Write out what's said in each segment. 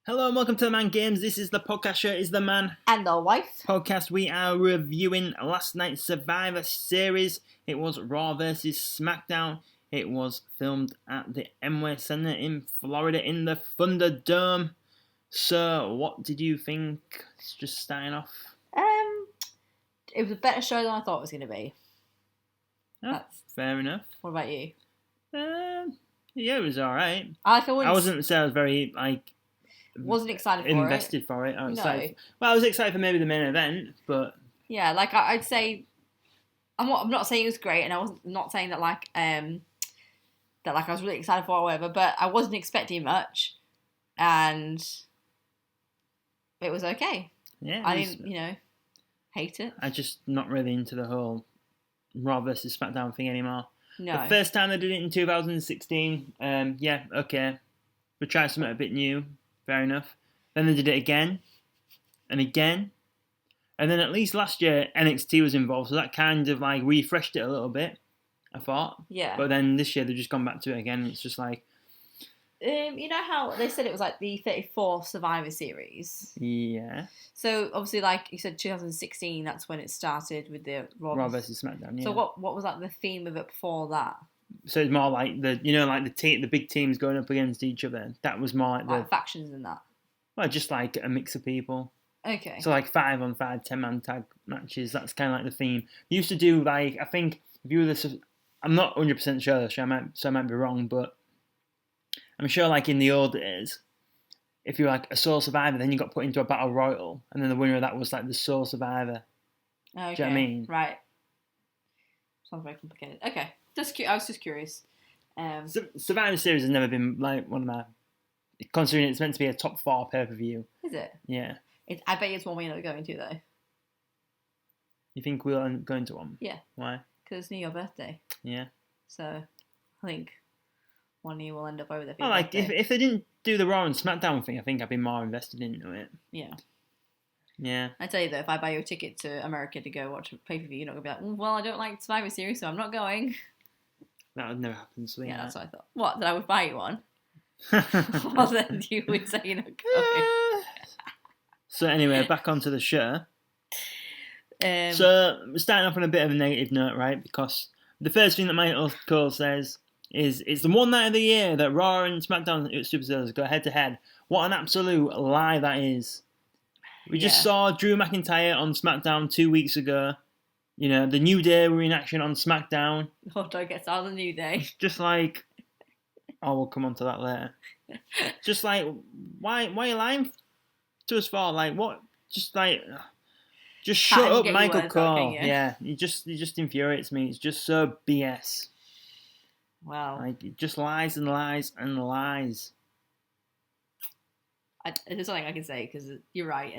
Hello and welcome to TheMan Games. This is the podcast show, is the man And the wife. podcast. We are reviewing last night's Survivor Series. It was Raw versus SmackDown. It was filmed at the Amway Center in Florida in the Thunderdome. So, what did you think? It's just starting off. It was a better show than I thought it was going to be. Oh, fair enough. What about you? Yeah, it was alright. I wasn't say I was very, wasn't excited for invested for it. I was excited for maybe the main event, but yeah, I'd say I'm not saying it was great, and I wasn't not saying that I was really excited for it or whatever, but I wasn't expecting much, and it was okay. Yeah, I didn't hate it. I'm just not really into the whole Raw versus SmackDown thing anymore. No. The first time they did it in 2016, yeah, okay. We tried something a bit new, fair enough. Then they did it again, and again. And then at least last year, NXT was involved, so that kind of refreshed it a little bit, I thought. Yeah. But then this year, they've just gone back to it again, and it's just like... you know how they said it was like the 34th Survivor Series? Yeah. So obviously, like you said, 2016, that's when it started with the Raw versus SmackDown, yeah. So what was like the theme of it before that? So it's more like the big teams going up against each other. That was more like the factions and that. Well, just like a mix of people. Okay. So 5-on-5, 10-man tag matches. That's kind of like the theme. You used to do I think if you were I'm not 100% sure, so I might be wrong, but I'm sure in the old days, if you were a sole survivor, then you got put into a battle royal, and then the winner of that was the sole survivor. Okay. Do you know what I mean? Right. Sounds very complicated. Okay. I was just curious. Survivor Series has never been one of my, considering it's meant to be a top 4 pay-per-view. Is it? Yeah. I bet it's one we end up going to though. You think we'll end up going to one? Yeah. Why? Because it's near your birthday. Yeah. So, I think one of you will end up over there. Well, if they didn't do the Raw and SmackDown thing, I think I'd be more invested into it. Yeah. Yeah. I tell you though, if I buy you a ticket to America to go watch a pay-per-view, you're not going to be like, well, I don't like Survivor Series, so I'm not going. That would never happen, sweetheart. Yeah, that's what I thought. What, that I would buy you one? Well, then you would say you're not going. So anyway, back onto the show. So we're starting off on a bit of a negative note, right? Because the first thing that Michael Cole says is, it's the one night of the year that Raw and SmackDown Superstars go head-to-head. What an absolute lie that is. We just saw Drew McIntyre on SmackDown 2 weeks ago. The New Day were in action on SmackDown. Oh, don't get started on the New Day. Just we'll come on to that later. Just why are you lying to us for? What? Just shut up, Michael Cole. Yeah, it just infuriates me. It's just so BS. Wow. It just lies and lies and lies. There's nothing I can say because you're right.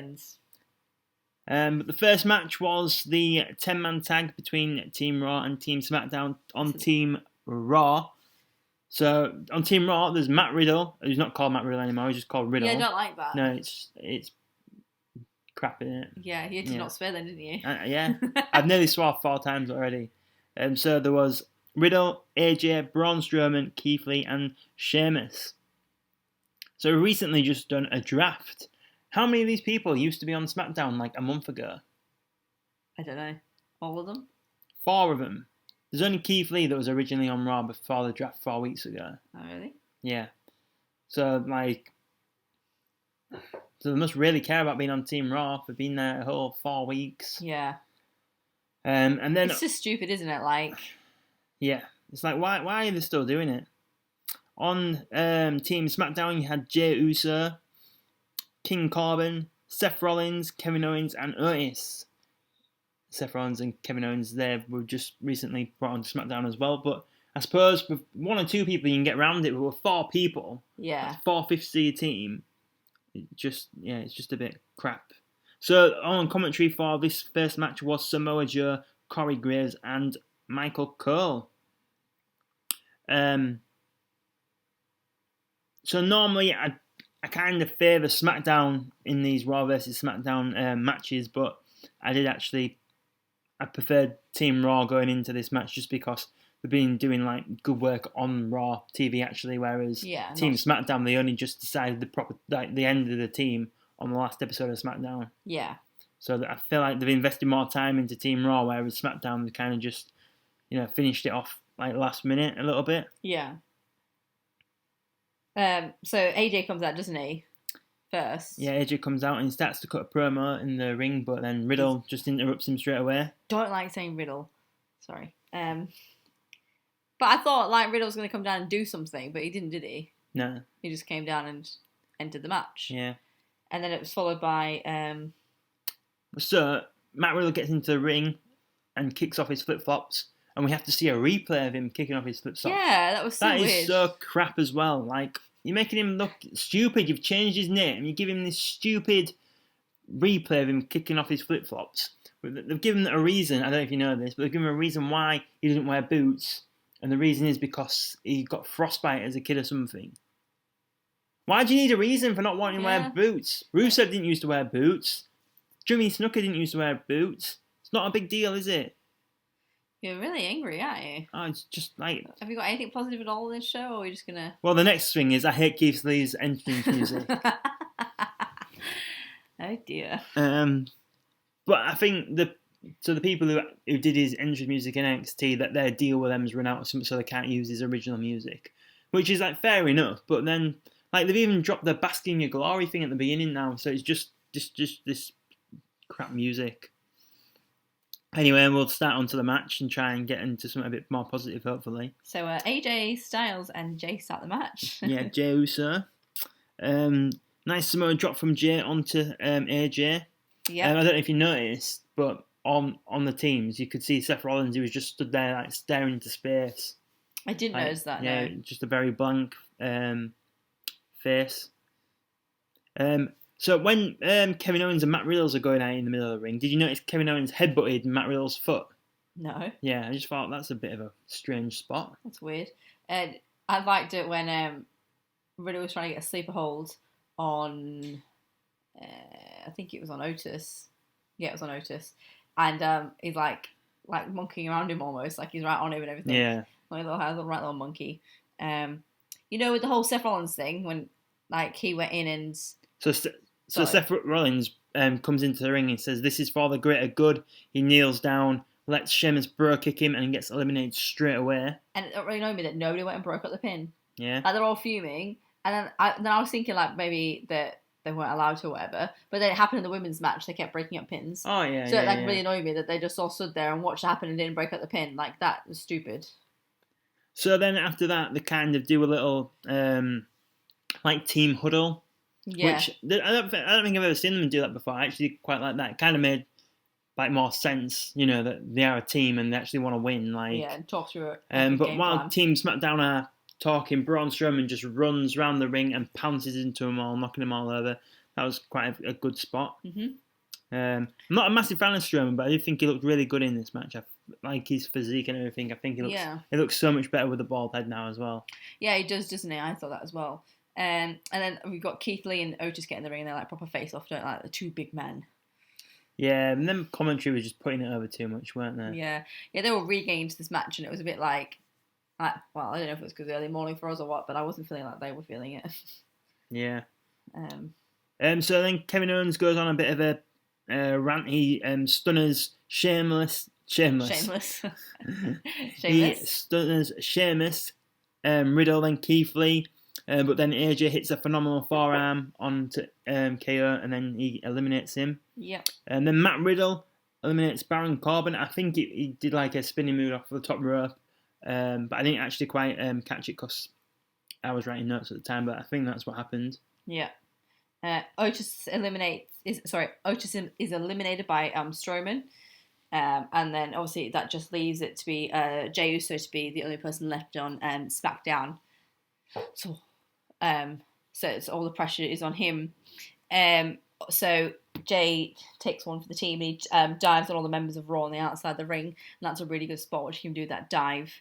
But the first match was the 10-man tag between Team Raw and Team SmackDown on Team Raw. So on Team Raw, there's Matt Riddle, who's not called Matt Riddle anymore. He's just called Riddle. Yeah, I don't like that. No, it's crap, isn't it? Yeah, you did not swear then, didn't you? Yeah, I've nearly swore 4 times already. So there was Riddle, AJ, Braun Strowman, Keith Lee, and Sheamus. So we recently just done a draft. How many of these people used to be on SmackDown a month ago? I don't know. All of them? 4 of them. There's only Keith Lee that was originally on Raw before the draft 4 weeks ago. Oh, really? Yeah. So, so they must really care about being on Team Raw for being there a whole 4 weeks. Yeah. And then... It's just stupid, isn't it? Yeah. It's why are they still doing it? On Team SmackDown, you had Jey Uso, King Corbin, Seth Rollins, Kevin Owens, and Otis. Seth Rollins and Kevin Owens there were just recently brought on to SmackDown as well. But I suppose with 1 or 2 people you can get around it. But with 4 people, yeah, 4/5 of your team, it's just a bit crap. So on commentary for this first match was Samoa Joe, Corey Graves, and Michael Cole. So normally I kind of favour SmackDown in these Raw versus SmackDown matches, but I preferred Team Raw going into this match just because they've been doing like good work on Raw TV actually, whereas Team SmackDown they only just decided the end of the team on the last episode of SmackDown. Yeah. So I feel like they've invested more time into Team Raw, whereas SmackDown they kind of just finished it off like last minute a little bit. Yeah. So AJ comes out, doesn't he? First. Yeah, AJ comes out and he starts to cut a promo in the ring, but then Riddle just interrupts him straight away. Don't like saying Riddle. Sorry. But I thought like Riddle was going to come down and do something, but he didn't, did he? No. He just came down and entered the match. Yeah. And then it was followed by... So, Matt Riddle gets into the ring and kicks off his flip-flops, and we have to see a replay of him kicking off his flip-flops. Yeah, that was so weird. That is so crap as well. Like, you're making him look stupid. You've changed his name. You give him this stupid replay of him kicking off his flip-flops. They've given a reason. I don't know if you know this, but they've given a reason why he doesn't wear boots. And the reason is because he got frostbite as a kid or something. Why do you need a reason for not wanting to wear boots? Rusev didn't used to wear boots. Jimmy Snuka didn't used to wear boots. It's not a big deal, is it? You're really angry, aren't you? Oh, it's just like... Have you got anything positive at all in this show, or are we just going to... Well, the next thing is I hate Keith Lee's entrance music. Oh, dear. But I think the people who did his entrance music in NXT, that their deal with them has run out, so they can't use his original music, which is like fair enough. But then, like they've even dropped the "Bask in Your Glory" thing at the beginning now, so it's just this crap music. Anyway, we'll start onto the match and try and get into something a bit more positive, hopefully. So AJ Styles and Jay start the match. Yeah, Jey Uso. Nice Samoa drop from Jay onto AJ. Yeah. I don't know if you noticed, but on the teams, you could see Seth Rollins. He was just stood there, like staring into space. I didn't notice that. Yeah, no. Just a very blank face. So when Kevin Owens and Matt Riddle are going out in the middle of the ring, did you notice Kevin Owens headbutted Matt Riddle's foot? No. Yeah, I just thought that's a bit of a strange spot. That's weird. And I liked it when Riddle was trying to get a sleeper hold on. I think it was on Otis. Yeah, it was on Otis. And he's like monkeying around him almost, like he's right on him and everything. Yeah. Like a right little monkey. With the whole Seth Rollins thing, when like he went in and... So Seth Rollins comes into the ring and says, "This is for the greater good." He kneels down, lets Sheamus bro kick him, and he gets eliminated straight away. And it really annoyed me that nobody went and broke up the pin. Yeah. Like they're all fuming. And then I was thinking like maybe that they weren't allowed to or whatever. But then it happened in the women's match. They kept breaking up pins. Oh, yeah. So it really annoyed me that they just all stood there and watched it happen and didn't break up the pin. Like, that was stupid. So then after that, they kind of do a little, like, team huddle. Yeah. Which, I don't think I've ever seen them do that before. I actually quite like that. It kind of made, like, more sense, that they are a team and they actually want to win. Like, yeah, and talk through it. But while Team SmackDown are talking, Braun Strowman just runs around the ring and pounces into them all, knocking them all over. That was quite a good spot. Mm-hmm. I'm not a massive fan of Strowman, but I do think he looked really good in this match. I like his physique and everything. I think he looks so much better with the bald head now as well. Yeah, he does, doesn't he? I thought that as well. And then we've got Keith Lee and Otis getting in the ring, and they're like proper face off, don't like the two big men. Yeah, and then commentary was just putting it over too much, weren't they? Yeah, they were really into this match, and it was a bit like, well, I don't know if it was because early morning for us or what, but I wasn't feeling like they were feeling it. Yeah. So then Kevin Owens goes on a bit of a rant. He stunners Shameless. He stunners Sheamus, Riddle, then Keith Lee. But then AJ hits a phenomenal forearm onto KO, and then he eliminates him. Yep. And then Matt Riddle eliminates Baron Corbin. I think he did like a spinning move off the top rope, but I didn't actually quite catch it because I was writing notes at the time. But I think that's what happened. Yeah. Otis is eliminated by Strowman. And then obviously that just leaves it to be Jey Uso to be the only person left on SmackDown. So it's all the pressure is on him. So Jay takes one for the team and he dives on all the members of Raw on the outside of the ring, and that's a really good spot where he can do that dive.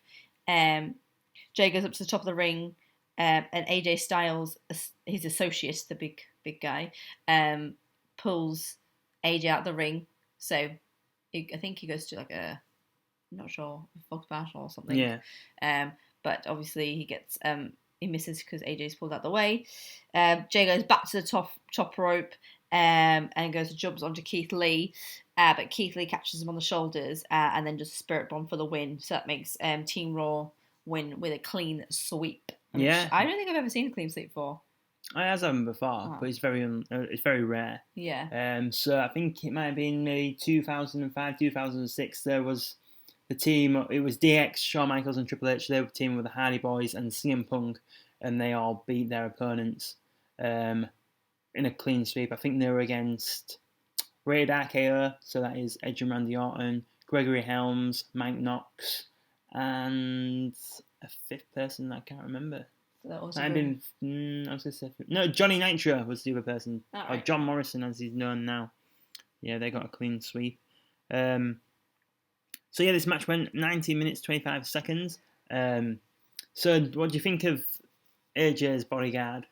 Jay goes up to the top of the ring, and AJ Styles, his associate, the big guy, pulls AJ out of the ring. So I think he goes to like a not sure, Fox Battle or something. Yeah. But obviously he misses because AJ's pulled out the way. Jay goes back to the top rope and jumps onto Keith Lee. But Keith Lee catches him on the shoulders and then just Spirit Bomb for the win. So that makes Team Raw win with a clean sweep. Yeah. I don't think I've ever seen a clean sweep before. I have them before, but it's very rare. Yeah. So I think it might have been maybe 2005, 2006. There was the team. It was DX, Shawn Michaels, and Triple H. They were teaming with the Hardy Boys and CM Punk, and they all beat their opponents in a clean sweep. I think they were against Rated RKO, so that is Edge and Randy Orton, Gregory Helms, Mike Knox, and a fifth person that I can't remember. That was I was going to say no. Johnny Nitro was the other person, or John Morrison as he's known now. Yeah, they got a clean sweep. So yeah, this match went 19 minutes 25 seconds. So what do you think of AJ's bodyguard?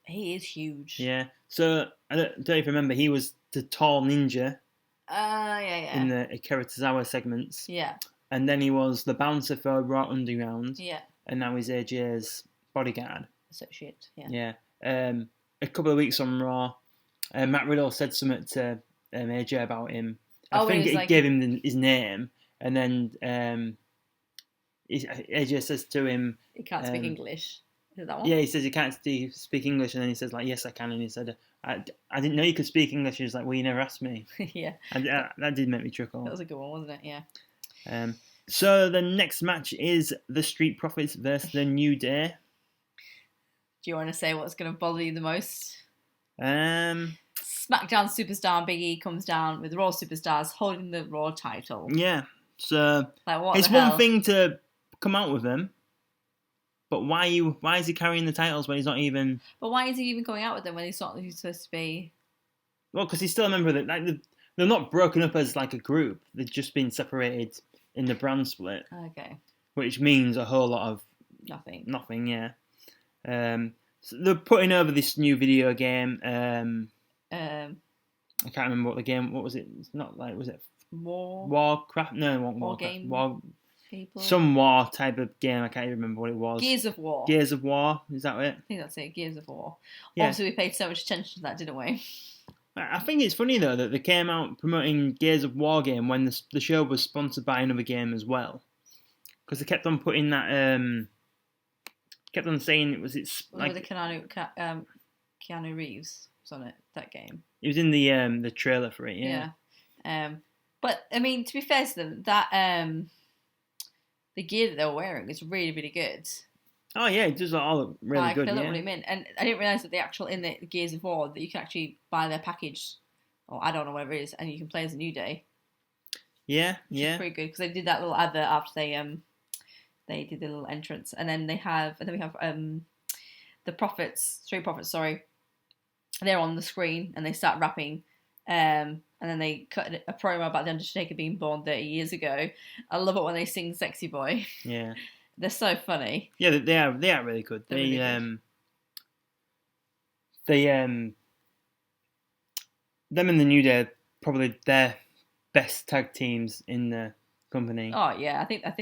He is huge. Yeah. So I don't know if you remember, he was the tall ninja. Yeah. In the Akira Tozawa segments. Yeah. And then he was the bouncer for Raw Underground. Yeah. And now he's AJ's bodyguard. Associate. Yeah. Yeah. A couple of weeks on Raw, Matt Riddle said something to AJ about him. I think it gave him his name, and then AJ says to him, "He can't speak English." Is it that one? Yeah, he says he can't speak English, and then he says like, "Yes, I can," and he said, "I didn't know you could speak English." He was like, "Well, you never asked me." Yeah. And that did make me chuckle. That was a good one, wasn't it? Yeah. So the next match is the Street Profits versus the New Day. Do you want to say what's going to bother you the most? SmackDown superstar Big E comes down with Raw superstars holding the Raw title. Yeah. So like, it's one thing to come out with them, but why is he carrying the titles when he's not even? But why is he even going out with them when he's not supposed to be? Well, because he's still a member of it. Like they're not broken up as like a group. They've just been separated in the brand split. Okay. Which means a whole lot of nothing. Yeah. So they're putting over this new video game. I can't remember what the game. What was it? It's not like, was it Warcraft? No, it wasn't Warcraft. Some war type of game. I can't even remember what it was. Gears of War. Gears of War. Is that it? I think that's it. Gears of War. Yeah. Obviously, we paid so much attention to that, didn't we? I think it's funny though that they came out promoting Gears of War game when the show was sponsored by another game as well, because they kept on putting that. Kept on saying it was like the Keanu Reeves was on it, that game. It was in the trailer for it. Yeah. But I mean, to be fair to them, that the gear that they were wearing is really, really good. Oh yeah, it does all look really good. They look really mint, and I didn't realise that in the Gears of War that you can actually buy their package or add-on or whatever it is, and you can play as a New Day. Yeah, which is pretty good because they did that little advert after they did the little entrance, and then we have the Profits, Street Profits, sorry. They're on the screen and they start rapping, and then they cut a promo about the Undertaker being born 30 years ago. I love it when they sing "Sexy Boy." Yeah, they're so funny. Yeah, they are really good. Them and the New Day are probably their best tag teams in the company. Oh yeah, I think. I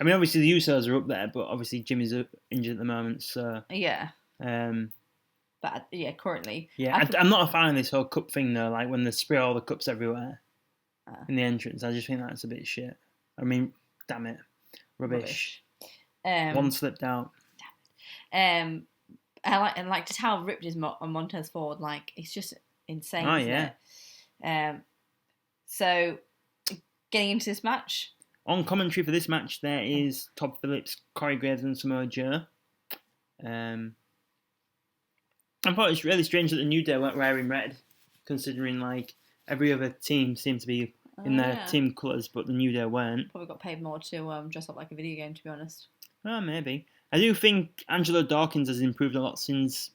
mean, obviously the Usos are up there, but obviously Jimmy's injured at the moment, so yeah. But yeah, currently. Yeah, I'm not a fan of this whole cup thing though. Like when they spray all the cups everywhere in the entrance, I just think that's a bit shit. I mean, damn it, rubbish. One slipped out. Damn it. I like just how ripped is Montez Ford. Like it's just insane. Oh isn't it? So getting into this match. On commentary for this match, there is Todd Phillips, Corey Graves, and Samoa Joe. I thought it's really strange that the New Day weren't wearing red, considering like every other team seemed to be in their team colours, but the New Day weren't. Probably got paid more to dress up like a video game, to be honest. Oh, maybe. I do think Angelo Dawkins has improved a lot since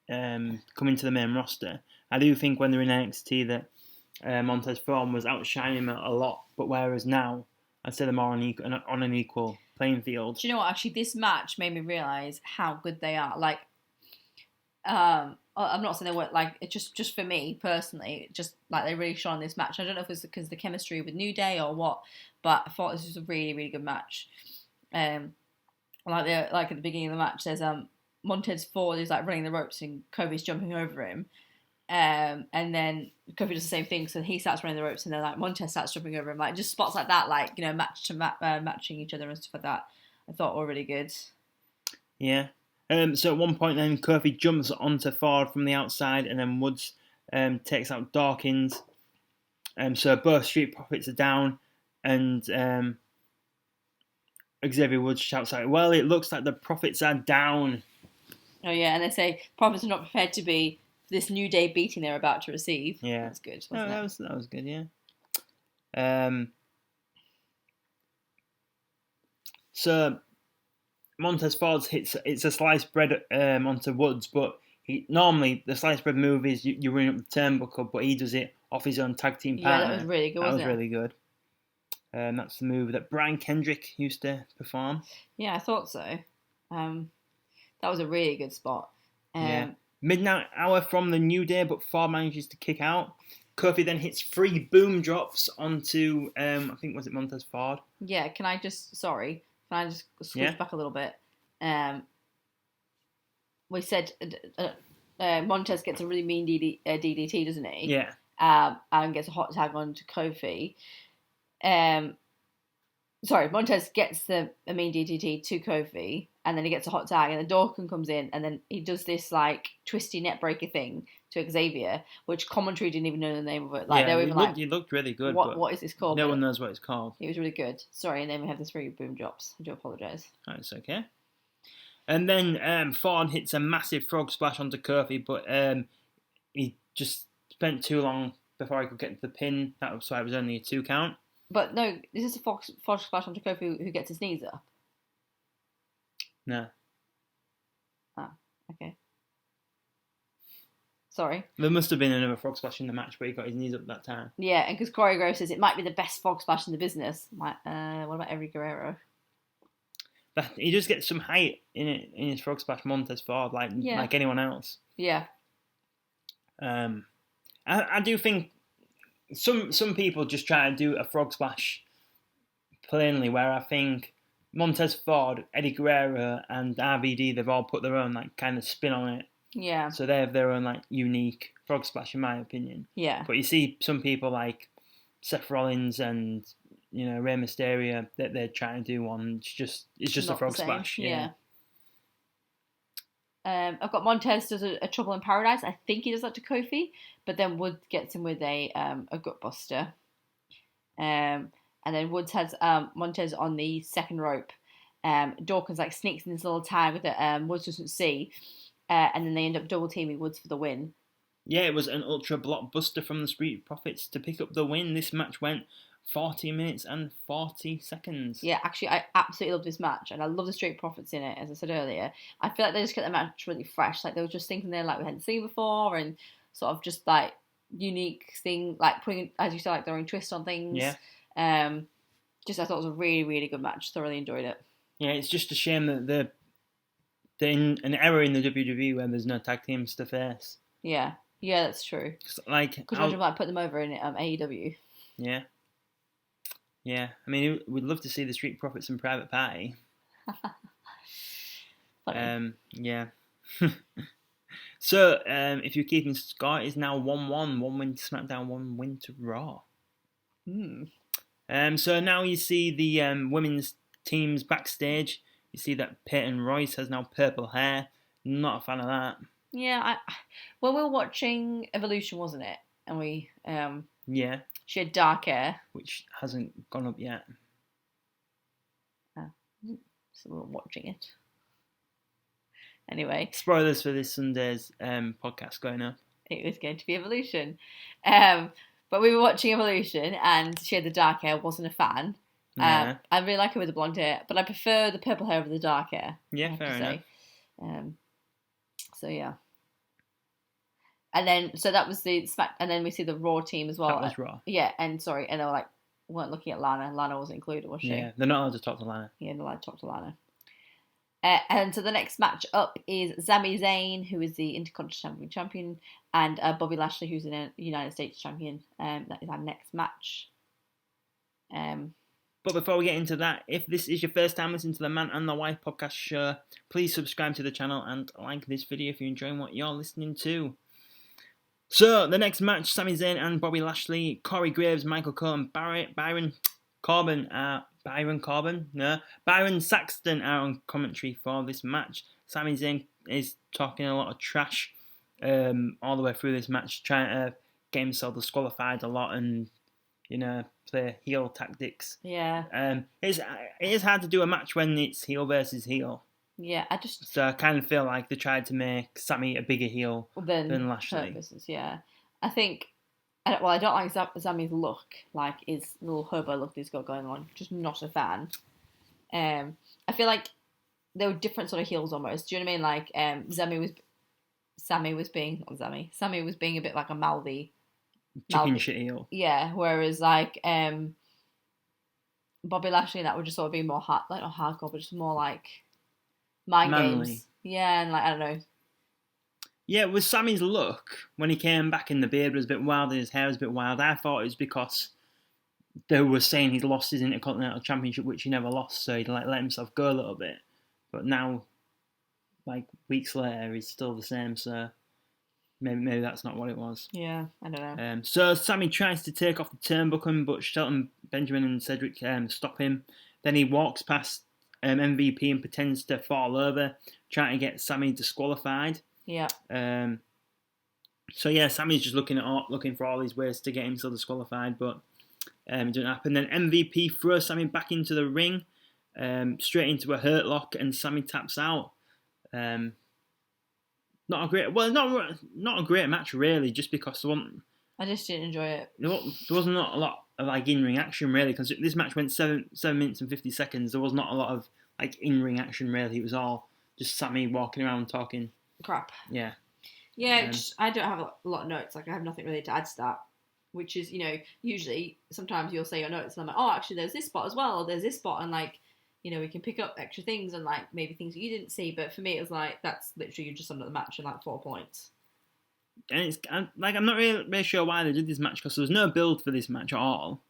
coming to the main roster. I do think when they're in NXT that Montez Ford was outshining him a lot, but whereas now I'd say they're more on an equal playing field. Do you know what? Actually, this match made me realise how good they are. Like, I'm not saying they weren't like it. Just for me personally, just like they really shone in this match. I don't know if it was because of the chemistry with New Day or what, but I thought this was a really really good match. Like at the beginning of the match, there's Montez Ford is like running the ropes and Kofi's jumping over him. And then Kofi does the same thing, so he starts running the ropes, and then like Montez starts jumping over him, like just spots like that, like matching each other and stuff like that. I thought were really good. Yeah. So at one point, then Kofi jumps onto Ford from the outside, and then Woods takes out Dawkins. So both Street Profits are down, and Xavier Woods shouts out, "Well, it looks like the Profits are down." Oh yeah, and they say Profits are not prepared to be this New Day beating they're about to receive. Yeah, that's good. Wasn't it? That was good. Yeah. So Montez Ford it's a sliced bread onto Woods, but normally the sliced bread move is you run up the turnbuckle, but he does it off his own tag team partner. Yeah, that was really good. That was really good. That's the move that Brian Kendrick used to perform. Yeah, I thought so. That was a really good spot. Yeah. Midnight Hour from the New Day, but Ford manages to kick out. Kofi then hits 3 boom drops onto, I think, was it Montez Ford? Yeah, can I just switch back a little bit? We said Montez gets a really mean DDT, doesn't he? Yeah. And gets a hot tag onto Kofi. Montez gets the mean DDT to Kofi, and then he gets a hot tag, and then Dawkins comes in, and then he does this like twisty net breaker thing to Xavier, which commentary didn't even know the name of it. Like they were even he looked really good. What is this called? No one knows what it's called. It was really good. Sorry, and then we have the 3 boom drops. I do apologise. That's okay. And then Ford hits a massive frog splash onto Kofi, but he just spent too long before he could get to the pin. That was why it was only a 2 count. But no, this is a frog splash onto Kofi who gets his knees up. No. Ah, okay. Sorry. There must have been another frog splash in the match, but he got his knees up that time. Yeah, and because Corey Grove says it might be the best frog splash in the business. I'm like, what about Eddie Guerrero? But he just gets some height in his frog splash, Montez Ford, like anyone else. Yeah. I do think some people just try to do a frog splash plainly, where I think Montez Ford, Eddie Guerrero, and RVD, they've all put their own like kind of spin on it. Yeah. So they have their own like unique frog splash, in my opinion. Yeah. But you see some people like Seth Rollins and Rey Mysterio that they're trying to do one. It's just a frog splash. Yeah. I've got Montez does a Trouble in Paradise. I think he does that to Kofi, but then Woods gets him with a gutbuster. And then Woods has Montez on the second rope. Dawkins like sneaks in this little tag that Woods doesn't see, and then they end up double teaming Woods for the win. Yeah, it was an ultra blockbuster from the Street Profits to pick up the win. This match went 40 minutes and 40 seconds. Yeah, actually, I absolutely love this match, and I love the Street Profits in it, as I said earlier. I feel like they just get the match really fresh. Like, they were just thinking there like we hadn't seen before, and sort of just, like, unique thing, like, putting, as you said, like, their own twist on things. Yeah. I thought it was a really, really good match. Thoroughly enjoyed it. Yeah, it's just a shame that they're in an era in the WWE where there's no tag teams to face. Yeah. Yeah, that's true. Like, because imagine like put them over in AEW. Yeah. Yeah, I mean, we'd love to see the Street Profits and Private Party. Yeah. So, if you're keeping score, it's now 1-1. 1 win to SmackDown, 1 win to Raw. So now you see the women's teams backstage. You see that Peyton Royce has now purple hair. Not a fan of that. Yeah, we were watching Evolution, wasn't it? And we yeah, she had dark hair, which hasn't gone up yet. So we were watching it. Anyway, spoilers for this Sunday's podcast going up. It was going to be Evolution, but we were watching Evolution, and she had the dark hair. Wasn't a fan. Yeah. I really like her with the blonde hair, but I prefer the purple hair over the dark hair. Yeah, fair enough. So yeah. And then, so that was the Smack, and then we see the Raw team as well. That was Raw. Yeah, and sorry, and they were like, weren't looking at Lana. Lana wasn't included, was she? Yeah, they're not allowed to talk to Lana. Yeah, they're allowed to talk to Lana. And so the next match up is Sami Zayn, who is the Intercontinental Champion, and Bobby Lashley, who's the United States Champion. That is our next match. But before we get into that, if this is your first time listening to the Man and the Wife podcast show, please subscribe to the channel and like this video if you're enjoying what you're listening to. So, the next match, Sami Zayn and Bobby Lashley, Corey Graves, Michael Cole and Byron Saxton are on commentary for this match. Sami Zayn is talking a lot of trash all the way through this match, trying to get himself disqualified a lot and, play heel tactics. Yeah. It is hard to do a match when it's heel versus heel. Yeah, So I kind of feel like they tried to make Sami a bigger heel than Lashley. Purposes, yeah. I think, I don't like Sami's look, like his little hobo look he's got going on. Just not a fan. I feel like they were different sort of heels almost. Do you know what I mean? Like Sami was being a bit like a mouthy chicken shit heel. Yeah, whereas like Bobby Lashley and that would just sort of be more not hardcore, but just more like mind games. Yeah, and like I don't know. Yeah, with Sami's look, when he came back and the beard was a bit wild and his hair was a bit wild, I thought it was because they were saying he'd lost his Intercontinental Championship, which he never lost, so he'd like let himself go a little bit. But now, like weeks later, he's still the same, so maybe that's not what it was. Yeah, I don't know. So Sami tries to take off the turnbuckle, but Shelton Benjamin and Cedric stop him. Then he walks past MVP and pretends to fall over, trying to get Sami disqualified. Yeah. So yeah, Sami's just looking for all these ways to get himself disqualified, but it didn't happen. Then MVP throws Sami back into the ring, straight into a hurt lock, and Sami taps out. Not a great match really, just because I just didn't enjoy it. There wasn't a lot of like in-ring action really, because this match went 7 minutes and 50 seconds. There was not a lot of like in-ring action really. It was all just Sami walking around talking crap. Yeah. Yeah, I don't have a lot of notes. Like I have nothing really to add to that. Which is, usually sometimes you'll say your notes and I'm like, oh, actually there's this spot as well, or there's this spot, and like, we can pick up extra things and like maybe things that you didn't see. But for me, it was like that's literally you just summed up the match in like 4 points. And I'm not really sure why they did this match, because there was no build for this match at all.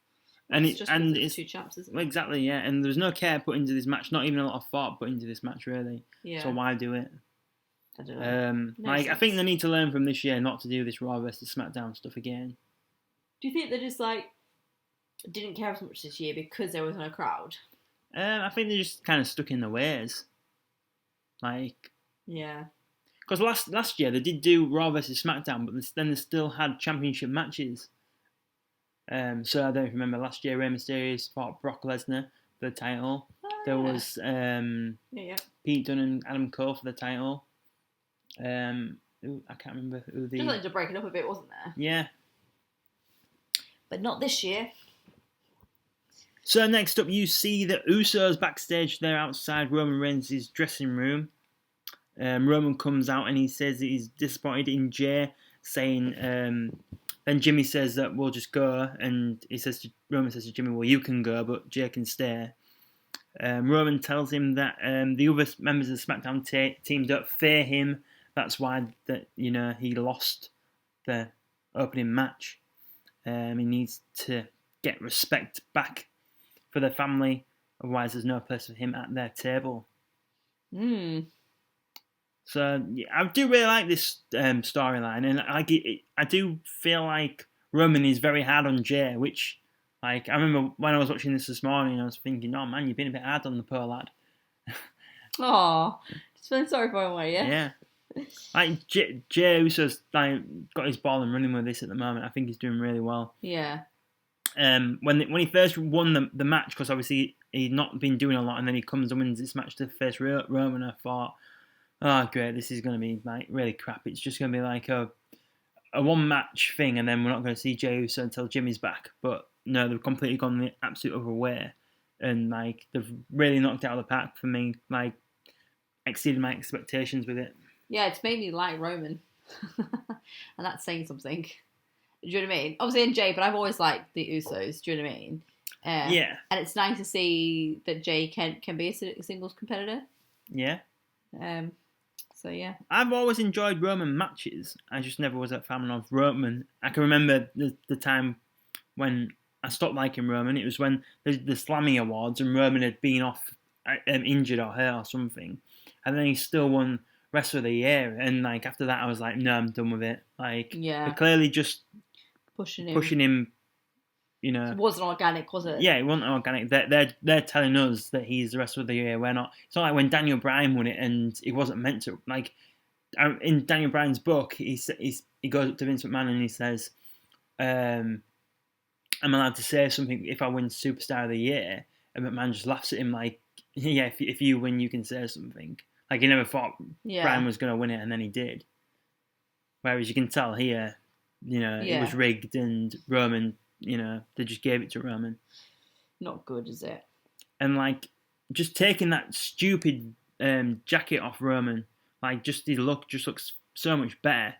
And it's two champs, isn't it? Well, exactly, yeah. And there's no care put into this match, not even a lot of thought put into this match really. Yeah. So why do it? I don't know. I think they need to learn from this year not to do this Raw versus SmackDown stuff again. Do you think they just like didn't care as much this year because there was no crowd? I think they're just kind of stuck in their ways. Like, yeah, because last year they did do Raw versus SmackDown, but then they still had championship matches. So I don't remember last year Rey Mysterio fought Brock Lesnar for the title. There was Pete Dunne and Adam Cole for the title. I can't remember who the. Just like to break it up a bit, wasn't there? Yeah. But not this year. So next up, you see the Usos backstage. They're outside Roman Reigns' dressing room. Roman comes out and he says that he's disappointed in Jay, saying. Then Jimmy says that we'll just go, and Roman says to Jimmy, "Well, you can go, but Jay can stay." Roman tells him that the other members of the SmackDown team don't fear him. That's why he lost the opening match. He needs to get respect back for the family, otherwise there's no place for him at their table. So yeah, I do really like this storyline, and I do feel like Roman is very hard on Jay, which, like, I remember when I was watching this morning, I was thinking, oh man, you've been a bit hard on the poor lad. Aw, just feeling sorry for him, were you? Yeah. Like, Jay Uso's like, got his ball and running with this at the moment. I think he's doing really well. Yeah. When he first won the match, because obviously he'd not been doing a lot, and then he comes and wins this match to face Roman, I thought, oh great, this is going to be like really crap. It's just going to be like a one match thing, and then we're not going to see Jey Uso until Jimmy's back. But no, they've completely gone the absolute other way, and like they've really knocked it out of the park for me. Like, exceeded my expectations with it. Yeah, it's made me like Roman, and that's saying something. Do you know what I mean? Obviously in Jay, but I've always liked the Usos. Do you know what I mean? Yeah. And it's nice to see that Jay can be a singles competitor. Yeah. So yeah. I've always enjoyed Roman matches. I just never was a fan of Roman. I can remember the time when I stopped liking Roman. It was when the Slammy Awards and Roman had been off injured or hurt or something, and then he still won Wrestler of the Year. And like after that, I was like, no, I'm done with it. Like they're clearly just pushing him. You know, it wasn't organic, was it? Yeah, it wasn't organic. They're telling us that he's the Wrestler of the Year. We're not. It's not like when Daniel Bryan won it and he wasn't meant to. Like in Daniel Bryan's book, he goes up to Vince McMahon and he says, "I'm allowed to say something if I win Superstar of the Year." And McMahon just laughs at him like, "Yeah, if you win, you can say something." Like he never thought Bryan was going to win it, and then he did. Whereas you can tell here, it was rigged, and Roman, they just gave it to Roman. Not good, is it? And like, just taking that stupid jacket off Roman, like just his look just looks so much better.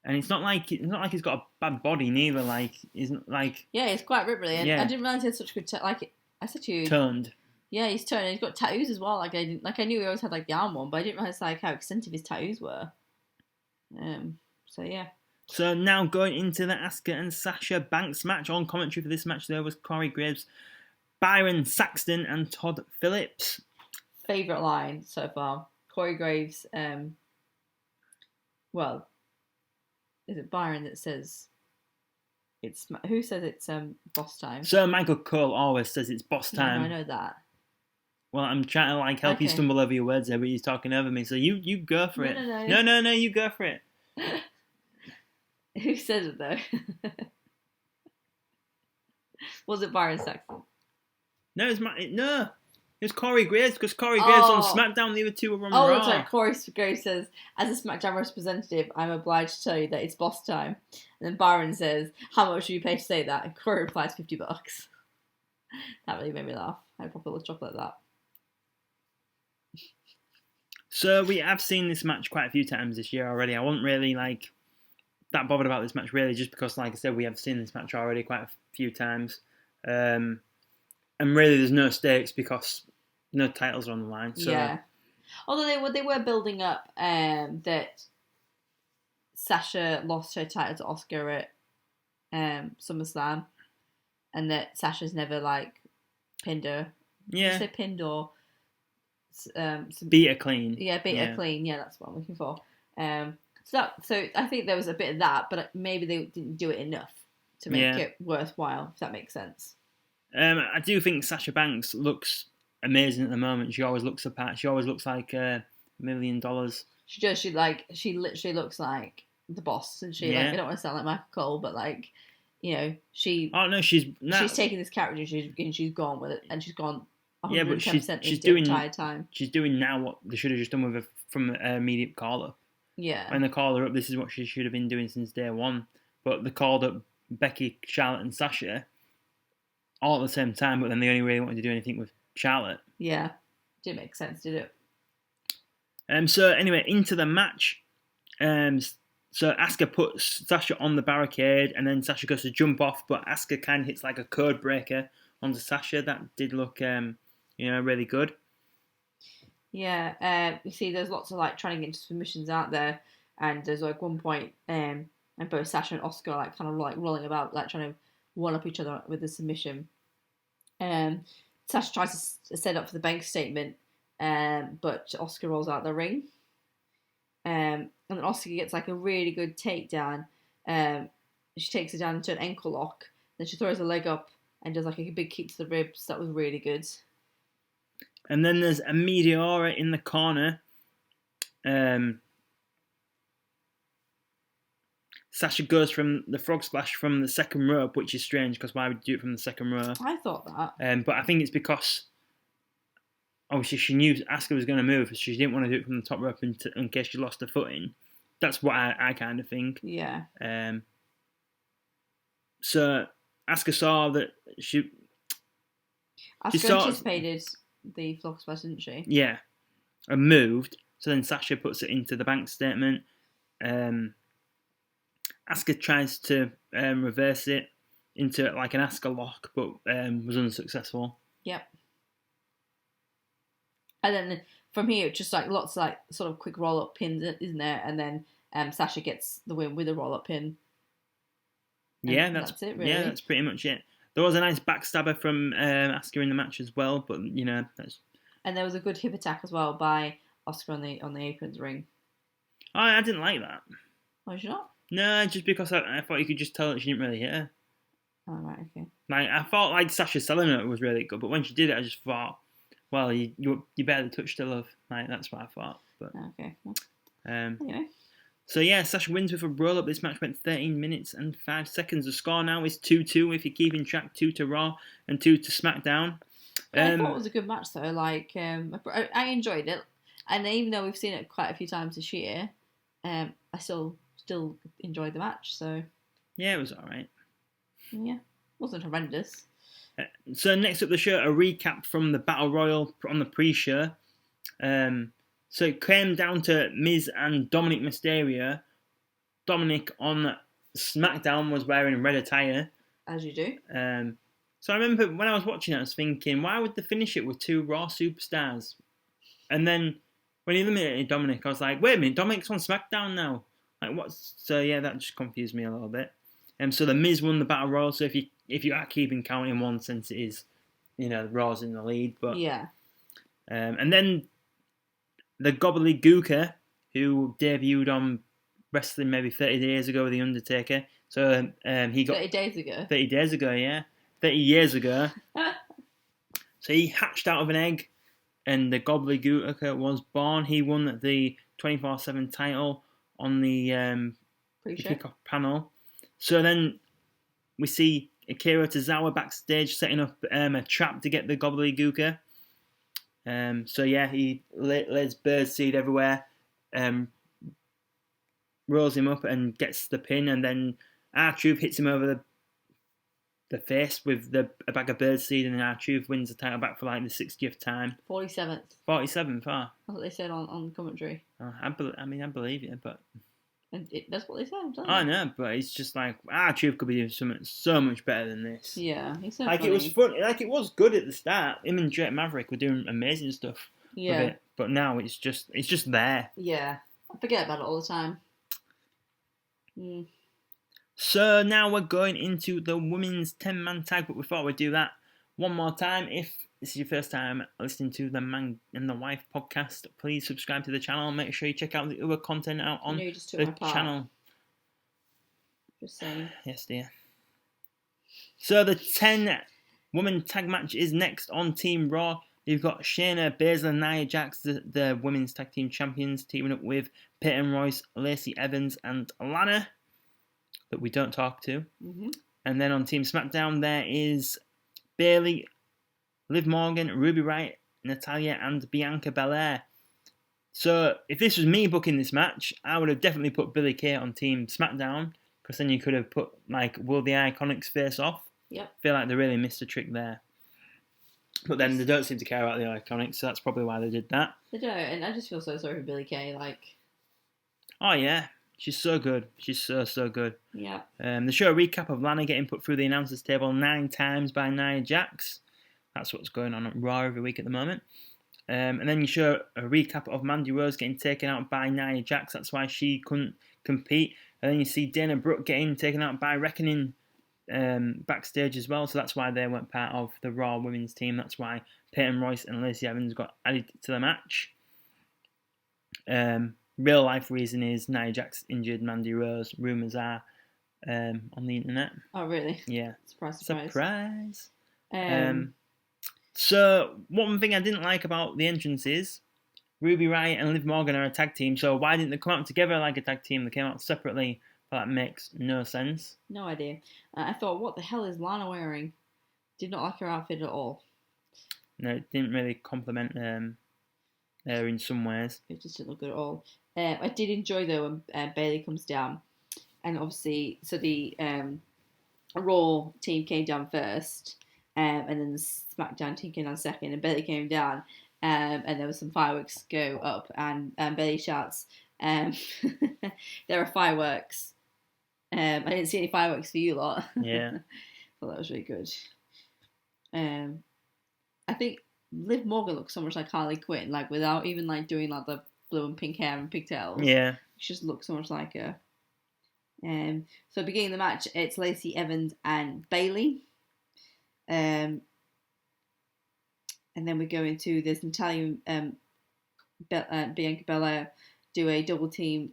And it's not like he's got a bad body neither. Like he's like he's quite ripped really. And I didn't realize he had such good like I said to you, toned. Yeah, he's toned. He's got tattoos as well. Like I knew he always had like the arm one, but I didn't realize like how extensive his tattoos were. So yeah. So now going into the Asuka and Sasha Banks match. On commentary for this match there was Corey Graves, Byron Saxton, and Todd Phillips. Favourite line so far. Corey Graves, well, is it Byron that says who says it's boss time? So Michael Cole always says it's boss time. No, I know that. Well, I'm trying to like help you stumble over your words there, but you're talking over me. So you go for it. No, you go for it. Who says it though? Was it Byron Saxton? No, it was Corey Graves because Corey Graves on SmackDown. The other two were on Raw. That's right. Corey Graves says, "As a SmackDown representative, I'm obliged to tell you that it's boss time." And then Byron says, "How much should you pay to say that?" And Corey replies, $50. That really made me laugh. I probably looked up like that. So we have seen this match quite a few times this year already. I wasn't really like that bothered about this match really, just because, like I said, we have seen this match already quite a few times, and really there's no stakes because no titles are on the line. So. Yeah, although they were building up that Sasha lost her title to Asuka at SummerSlam, and that Sasha's never like pinned her. Yeah, did you say pinned or. Beat her clean. Yeah, beat her clean. Yeah, that's what I'm looking for. So I think there was a bit of that, but maybe they didn't do it enough to make it worthwhile, if that makes sense. I do think Sasha Banks looks amazing at the moment. She always looks apart. She always looks like $1 million. She does. She literally looks like the boss, and she like I don't want to sound like Michael Cole, but like she. Oh no, she's taking this character and she's gone with it, and she's gone. 110% yeah, but she's doing the entire time. She's doing now what they should have just done with her from the immediate call up. Yeah. When they called her up, this is what she should have been doing since day one. But they called up Becky, Charlotte, and Sasha all at the same time. But then they only really wanted to do anything with Charlotte. Yeah, didn't make sense, did it? So anyway, into the match. So Asuka puts Sasha on the barricade, and then Sasha goes to jump off, but Asuka kind of hits like a code breaker onto Sasha. That did look, really good. Yeah, you see, there's lots of like trying to get into submissions out there, and there's like one point, and both Sasha and Asuka are like kind of like rolling about, like trying to one up each other with the submission. Sasha tries to set up for the bank statement, but Asuka rolls out the ring. And then Asuka gets like a really good takedown. She takes it down into an ankle lock. Then she throws her leg up and does like a big kick to the ribs. That was really good. And then there's a Meteora in the corner. Sasha goes from the frog splash from the second rope, which is strange because why would you do it from the second row? I thought that. But I think it's because obviously she knew Asuka was going to move. So she didn't want to do it from the top rope in case she lost her footing. That's what I kind of think. Yeah. So Asuka saw that she anticipated the frog splash, didn't she? Yeah. And moved. So then Sasha puts it into the bank statement. Asuka tries to reverse it into like an Asuka lock, but was unsuccessful. Yep. And then from here, it's just like lots of like sort of quick roll up pins, isn't there? And then Sasha gets the win with a roll up pin. Yeah, that's it. Really. Yeah, that's pretty much it. There was a nice backstabber from Asuka in the match as well, but that's. And there was a good hip attack as well by Asuka on the apron's ring. Oh, I didn't like that. Oh, did you not? No, just because I thought you could just tell that she didn't really hit her. Oh, right, okay. Like, I thought like Sasha selling it was really good, but when she did it, I just thought, well, you barely touched her, love. Like, that's what I thought. But okay. Well, anyway. So yeah, Sasha wins with a roll up. This match went 13 minutes and 5 seconds. The score now is 2-2 if you're keeping track. 2 to Raw and 2 to SmackDown. I thought it was a good match though. Like, I enjoyed it, and even though we've seen it quite a few times this year, I still enjoyed the match. So yeah, it was all right. Yeah, wasn't horrendous. So next up the show, a recap from the Battle Royal on the pre-show. So it came down to Miz and Dominic Mysterio. Dominic on SmackDown was wearing a red attire. As you do. So I remember when I was watching it, I was thinking, why would they finish it with 2 Raw superstars? And then when he eliminated Dominic, I was like, wait a minute, Dominic's on SmackDown now. Like what? So yeah, that just confused me a little bit. So the Miz won the Battle Royal. So if you are keeping count in one sense, it is, Raw's in the lead. But yeah. And then the Gobbledygooker, who debuted on wrestling maybe 30 days ago with The Undertaker. So he got 30 days ago. 30 days ago, yeah. 30 years ago. So he hatched out of an egg, and the Gobbledygooker was born. He won the 24/7 title on the kickoff panel. So then we see Akira Tozawa backstage setting up a trap to get the Gobbledygooker. So yeah, he lays birdseed everywhere, rolls him up and gets the pin, and then R-Truth hits him over the face with a bag of birdseed, and then R-Truth wins the title back for like the 60th time. 47th. 47th, That's what they said on commentary. I believe it, but... And that's what they said, don't I know, but it's just like, R-Truth could be doing something so much better than this. Yeah, he's so like, funny. It was fun. Like, it was good at the start. Him and Drake Maverick were doing amazing stuff with it. But now it's just there. Yeah. I forget about it all the time. So now we're going into the women's 10-man tag, but we thought we'd do that one more time. If this is your first time listening to the Man and the Wife podcast, please subscribe to the channel. Make sure you check out the other content out on the channel. Just saying. Yes, dear. So the 10-woman tag match is next on Team Raw. You've got Shayna Baszler and Nia Jax, the women's tag team champions, teaming up with Peyton Royce, Lacey Evans, and Lana, that we don't talk to. Mm-hmm. And then on Team SmackDown, there is Bayley, Liv Morgan, Ruby Riott, Natalya, and Bianca Belair. So if this was me booking this match, I would have definitely put Billie Kay on Team SmackDown, because then you could have put, like, Will the Iconics face off. Yep. I feel like they really missed a trick there. But then they don't seem to care about the Iconics, so that's probably why they did that. They don't, and I just feel so sorry for Billie Kay, like... Oh, yeah. She's so good. She's so good. Yeah. The show a recap of Lana getting put through the announcers table 9 times by Nia Jax. That's what's going on at Raw every week at the moment. And then you show a recap of Mandy Rose getting taken out by Nia Jax. That's why she couldn't compete. And then you see Dana Brooke getting taken out by Reckoning backstage as well. So that's why they weren't part of the Raw women's team. That's why Peyton Royce and Lacey Evans got added to the match. Real life reason is Nia Jax injured Mandy Rose. Rumours are on the internet. Oh, really? Yeah. Surprise. So one thing I didn't like about the entrance is Ruby Riott and Liv Morgan are a tag team. So why didn't they come out together like a tag team? They came out separately. That makes no sense. No idea. I thought, what the hell is Lana wearing? Did not like her outfit at all. No, it didn't really compliment her in some ways. It just didn't look good at all. I did enjoy though when Bayley comes down, and obviously, so the Raw team came down first, and then the SmackDown team came down second, and Bayley came down, and there was some fireworks go up, and Bayley shouts, "There are fireworks." I didn't see any fireworks for you lot. Yeah. Thought that was really good. I think Liv Morgan looks so much like Harley Quinn, like without even like doing like the blue and pink hair and pigtails. Yeah. She just looks so much like her. So beginning the match, it's Lacey Evans and Bailey. And then we go into this Natalia Bianca Belair do a double team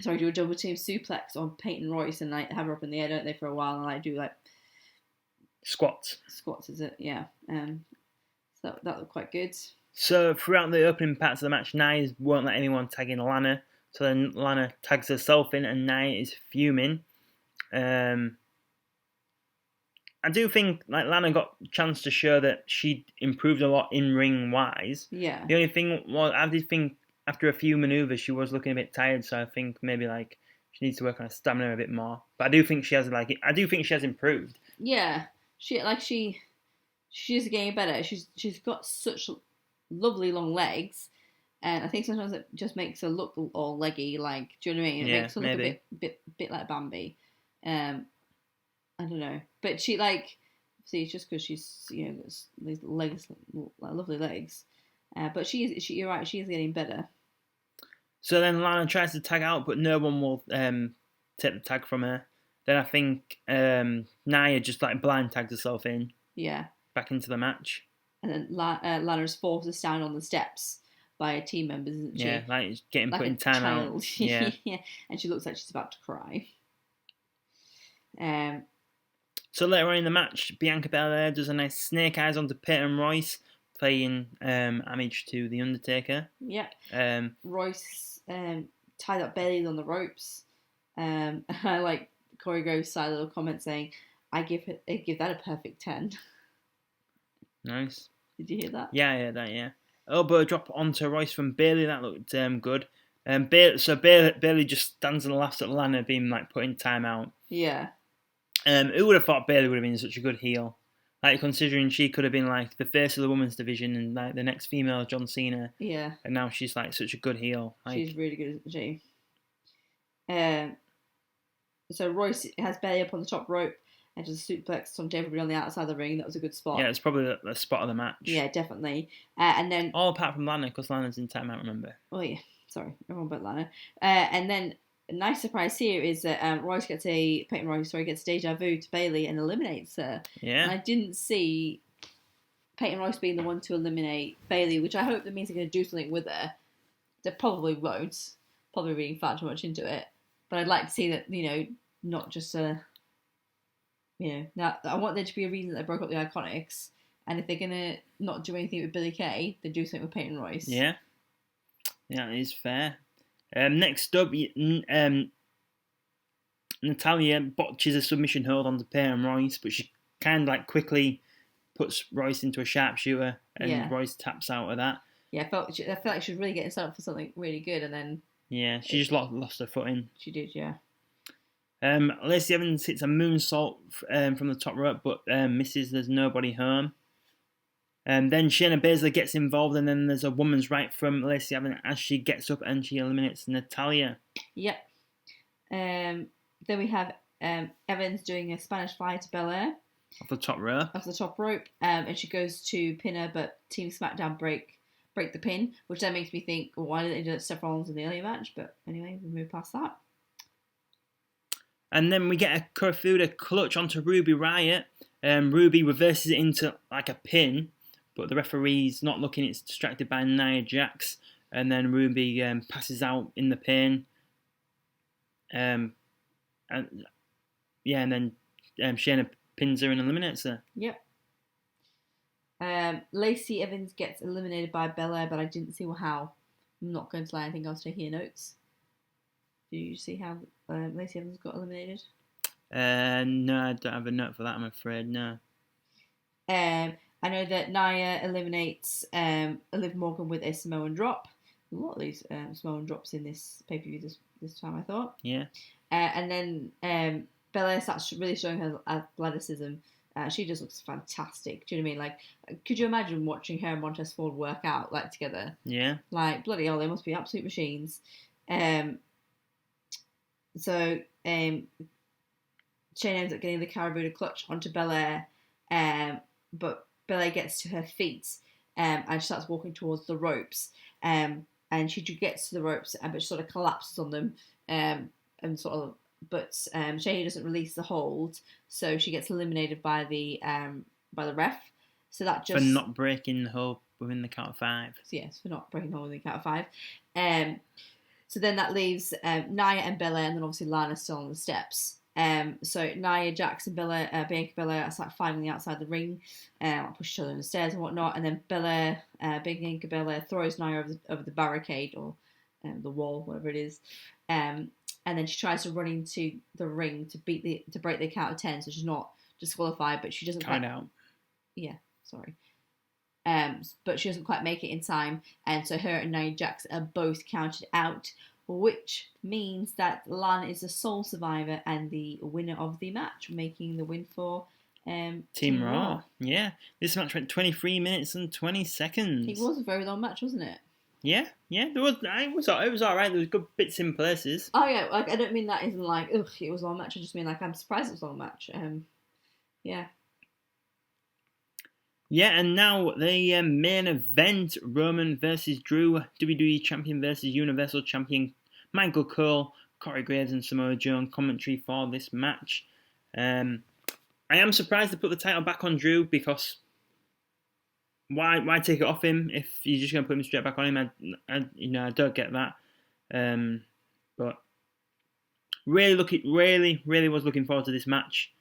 suplex on Peyton Royce and like have her up in the air, don't they, for a while, and like do like Squats, is it? Yeah. So that looked quite good. So throughout the opening parts of the match, Nia won't let anyone tag in Lana. So then Lana tags herself in, and Nia is fuming. I do think like Lana got a chance to show that she improved a lot in ring wise. Yeah. The only thing was, I did think after a few maneuvers she was looking a bit tired. So I think maybe like she needs to work on her stamina a bit more. But I do think she has improved. Yeah, she's getting better. She's got such lovely long legs, and I think sometimes it just makes her look all leggy. Like, do you know what I mean? It makes her look a bit like Bambi. I don't know, but she see, it's just because she's got these legs, like lovely legs. But you're right, she is getting better. So then Lana tries to tag out, but no one will take the tag from her. Then I think Nia just like blind tagged herself in. Yeah. Back into the match. And then Lana's forced to stand on the steps by her team members, isn't she? Yeah, like getting put in timeout. Yeah. Yeah. And she looks like she's about to cry. So later on in the match, Bianca Belair does a nice snake eyes onto Peyton Royce, playing homage to The Undertaker. Yeah. Royce tied up Bailey on the ropes. I like Corey Groves' side little comment saying, I give that a perfect 10. Nice. Did you hear that? Yeah, I heard that, yeah. Elbow drop onto Royce from Bailey, that looked good. Bailey just stands and laughs at Lana being like put in timeout. Yeah. Who would have thought Bailey would have been such a good heel? Like, considering she could have been like the face of the women's division and like the next female John Cena. Yeah. And now she's like such a good heel. Like, she's really good, isn't she? So Royce has Bailey up on the top rope and just suplex on everybody on the outside of the ring. That was a good spot. Yeah, it's probably the spot of the match. Yeah, definitely. And then all apart from Lana, because Lana's in timeout, remember? Oh yeah, sorry, everyone but Lana. And then a nice surprise here is that Peyton Royce gets deja vu to Bailey and eliminates her. Yeah. And I didn't see Peyton Royce being the one to eliminate Bailey, which I hope that means they're going to do something with her. They probably won't. Probably reading far too much into it. But I'd like to see that, not just now I want there to be a reason that they broke up the Iconics, and if they're gonna not do anything with Billie Kay, then do something with Peyton Royce. Yeah, it is fair. Next up, Natalia botches a submission hold onto Peyton Royce, but she kind of like quickly puts Royce into a sharpshooter, and Royce taps out of that. Yeah, I felt like she was really getting set up for something really good, and then she just lost her footing. She did, yeah. Lacey Evans hits a moonsault from the top rope, but misses. There's nobody home. Then Shayna Baszler gets involved, and then there's a woman's right from Lacey Evans as she gets up and she eliminates Natalia. Yep. Then we have Evans doing a Spanish fly to Belair. Off the top rope. And she goes to pin her, but Team SmackDown break the pin, which then makes me think, well, why didn't they do that to Seth Rollins in the earlier match? But anyway, we move past that. And then we get a Kirifuda clutch onto Ruby Riott. Ruby reverses it into like a pin, but the referee's not looking. It's distracted by Nia Jax. And then Ruby passes out in the pin. And then Shayna pins her and eliminates her. Yep. Lacey Evans gets eliminated by Belair, but I didn't see how. I'm not going to lie, I think I was taking your notes. Did you see how Lacey Evans got eliminated? No, I don't have a note for that, I'm afraid, no. I know that Nia eliminates Liv Morgan with a Samoan drop. A lot of these Samoan drops in this pay-per-view this time, I thought. Yeah. And then Belair starts really showing her athleticism. She just looks fantastic. Do you know what I mean? Like, could you imagine watching her and Montez Ford work out like together? Yeah. Like, bloody hell, they must be absolute machines. So Shane ends up getting the Kirifuda clutch onto Belair, but Belair gets to her feet, and she starts walking towards the ropes. And she gets to the ropes, but she sort of collapses on them, and sort of. But Shayna doesn't release the hold, so she gets eliminated by the ref. So that just for not breaking the hold within the count of 5. Yes, for not breaking the hold within the count of 5. So then that leaves Nia and Belair, and then obviously Lana still on the steps. So Nia, Jax, and Bianca Belair are like fighting outside the ring, push each other on the stairs and whatnot. And then Bianca Belair throws Nia over the barricade or the wall, whatever it is. And then she tries to run into the ring to break the count of 10, so she's not disqualified, but she doesn't Count out. Yeah, sorry. But she doesn't quite make it in time, and so her and Nia Jax are both counted out, which means that Lana is the sole survivor and the winner of the match, making the win for Team Raw. Yeah, this match went 23 minutes and 20 seconds. It was a very long match, wasn't it? Yeah. There was. It was all right. There was good bits in places. Oh yeah, like I don't mean that isn't like ugh, it was a long match. I just mean like I'm surprised it was a long match. Yeah. Yeah, and now the main event, Roman versus Drew, WWE Champion versus Universal Champion Michael Cole, Corey Graves and Samoa Joe on commentary for this match. I am surprised to put the title back on Drew, because why take it off him if you're just going to put him straight back on him? I don't get that. But really was looking forward to this match.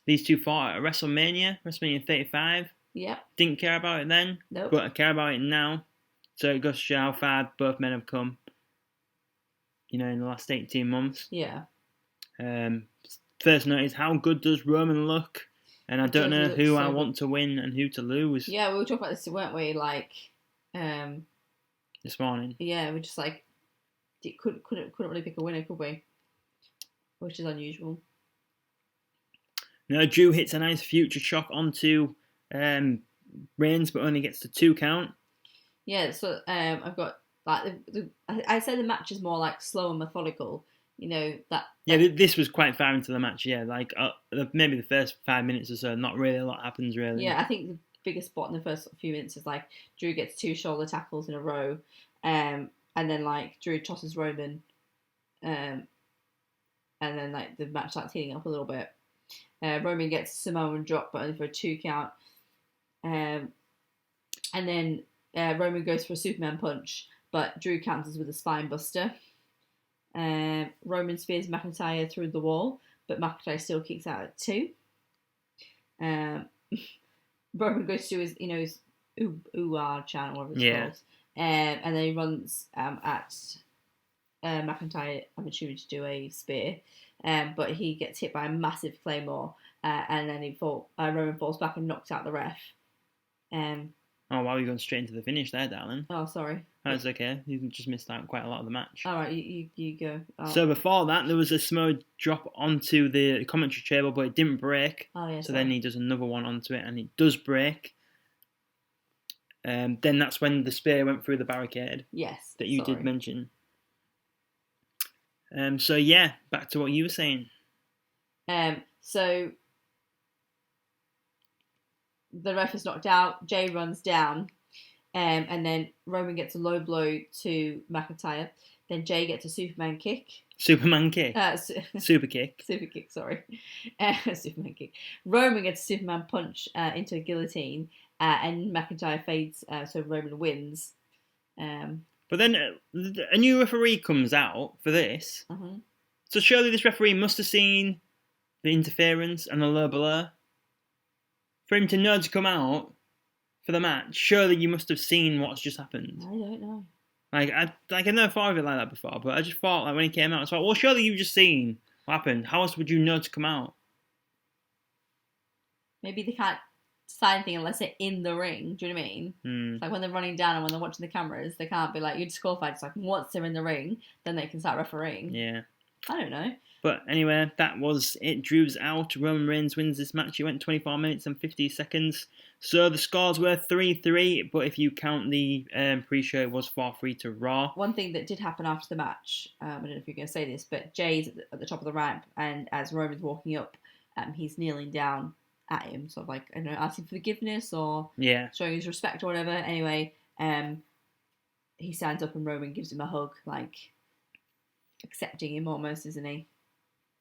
These two fought at WrestleMania 35. Yeah. Didn't care about it then, Nope. but I care about it now. So it goes to show how far both men have come, in the last 18 months. Yeah. First note is, how good does Roman look? And I don't know who I want to win and who to lose. Yeah, we were talking about this, weren't we? Like, this morning. Yeah, we just like couldn't really pick a winner, could we? Which is unusual. No, Drew hits a nice future shock onto Reigns, but only gets the 2 count. Yeah, so I've got like I said the match is more like slow and methodical. That. Yeah, this was quite far into the match. Yeah, like maybe the first 5 minutes or so, not really a lot happens really. Yeah, I think the biggest spot in the first few minutes is like Drew gets 2 shoulder tackles in a row, and then like Drew tosses Roman, and then like the match starts heating up a little bit. Roman gets Samoan drop, but only for a 2 count. And then Roman goes for a Superman punch, but Drew counters with a spine buster. Roman spears McIntyre through the wall, but McIntyre still kicks out at 2. Roman goes to his, his ooh-ah chant, whatever it's called. And then he runs at McIntyre, I'm assuming, to do a spear. But he gets hit by a massive claymore, and then Roman falls back and knocks out the ref. Oh, wow, you're going straight into the finish there, darling. Oh, sorry. That's okay. You just missed out quite a lot of the match. All right, you go. Oh. So before that, there was a Samoa drop onto the commentary table, but it didn't break. Oh, yeah, so then he does another one onto it, and it does break. Then that's when the spear went through the barricade. Yes. That you did mention. So yeah, back to what you were saying. So the ref is knocked out. Jay runs down, and then Roman gets a low blow to McIntyre. Then Jay gets a Superman kick. Superman kick. Super kick. Super kick. Sorry, Superman kick. Roman gets a Superman punch into a guillotine, and McIntyre fades. So Roman wins. But then a new referee comes out for this. Uh-huh. So surely this referee must have seen the interference and the low blow. For him to know to come out for the match, surely you must have seen what's just happened. I don't know. I never thought of it like that before, but I just thought like when he came out, it's like, well, surely you've just seen what happened. How else would you know to come out? Maybe they can't decide anything unless they're in the ring. Do you know what I mean? Mm. Like when they're running down and when they're watching the cameras, they can't be like, you're disqualified. It's like once they're in the ring, then they can start refereeing. Yeah. I don't know. But anyway, that was it. Drew's out. Roman Reigns wins this match. It went 24 minutes and 50 seconds. So the scores were 3-3, but if you count the pre-show, it was 4-3 to Raw. One thing that did happen after the match, I don't know if you're going to say this, but Jay's at the top of the ramp, and as Roman's walking up, he's kneeling down, at him, sort of like, I don't know, asking for forgiveness or Yeah. showing his respect or whatever. Anyway, he stands up and Roman gives him a hug, like accepting him almost, isn't he?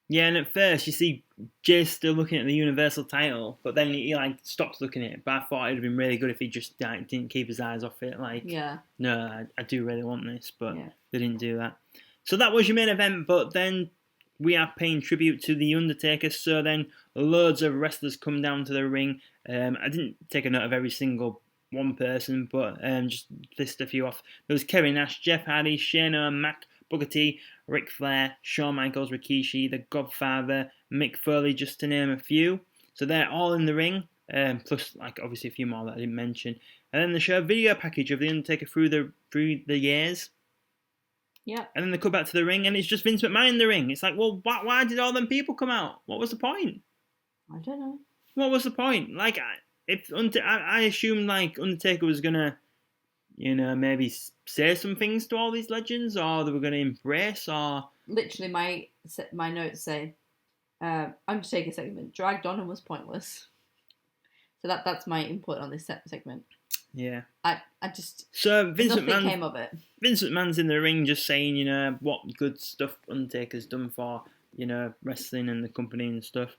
Yeah, and at first you see Jay still looking at the Universal title, but then he like stops looking at it. But I thought it'd have been really good if he just like, didn't keep his eyes off it. Like, Yeah. no, I do really want this, but Yeah. they didn't do that. So that was your main event, but then we are paying tribute to The Undertaker, so then loads of wrestlers come down to the ring. I didn't take a note of every single one person, but just list a few off. There was Kevin Nash, Jeff Hardy, Shayna, Mac, Booker T, Ric Flair, Shawn Michaels, Rikishi, The Godfather, Mick Foley, just to name a few. So they're all in the ring, plus like obviously a few more that I didn't mention. And then they show a video package of The Undertaker through the years. Yeah. And then they cut back to the ring, and it's just Vince McMahon in the ring. It's like, well, why did all them people come out? What was the point? I don't know. What was the point? Like, I assumed like Undertaker was gonna, maybe say some things to all these legends, or they were gonna embrace, or literally my notes say, Undertaker segment dragged on and was pointless. So that's my input on this segment. Yeah. I just so nothing came of it. Vince McMahon's in the ring just saying, what good stuff Undertaker's done for, wrestling and the company and stuff.